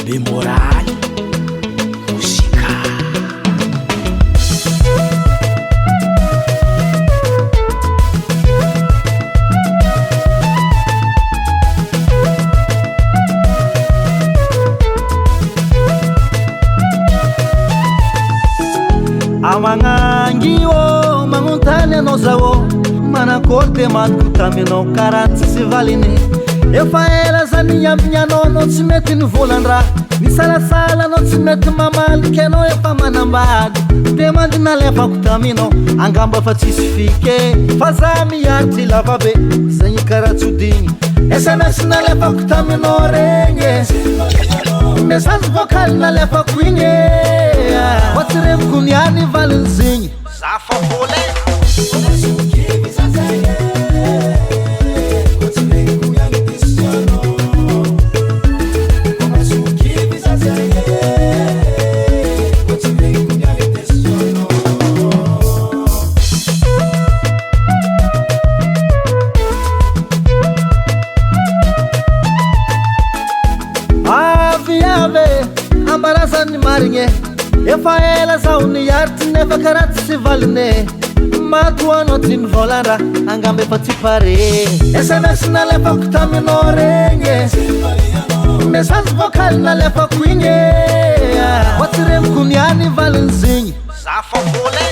Bemorale Música. Amangangiwo manguntanya nozawo manakorte matkutaminao karatsy sy valine efa ela zany iambinyanao no tsy mety nivolandra misalasala anao tsy mety mamaliky anao efa manambady de mandy nalefako taminao angamba fa tsisy fike fa za miaritry lavabe zagny karatsodigny SMS nalefako taminao regny message vocal nalefako igny watsiremko niany valiny zegny za fa vola ambarazany marigny efa ela zaho niaritry nefa karatsy sy valine matoanao ty nivolandra angamba efa tsy pare SMS nalefako taminao regny message vocal nalefako igny watsiremko niany valiny zegny za fa vola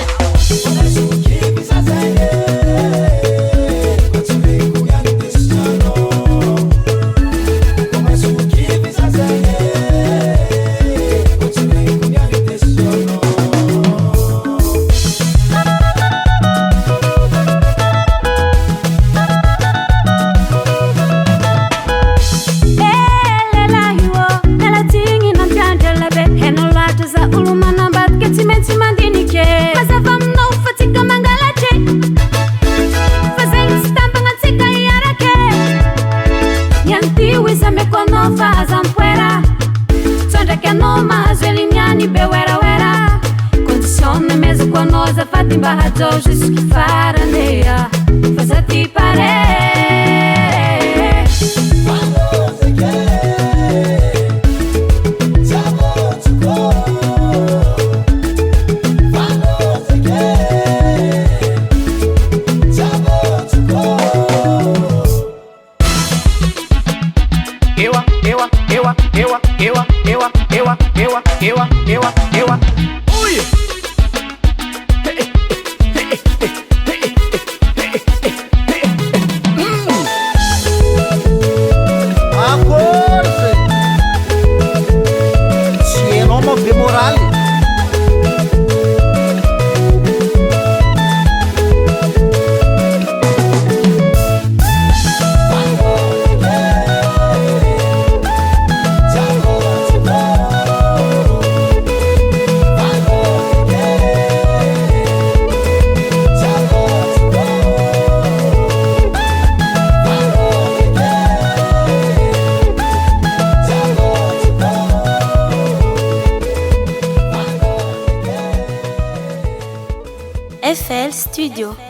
Bahadzou juste que faraneia faz a ti ewa Bemorale FL Studio.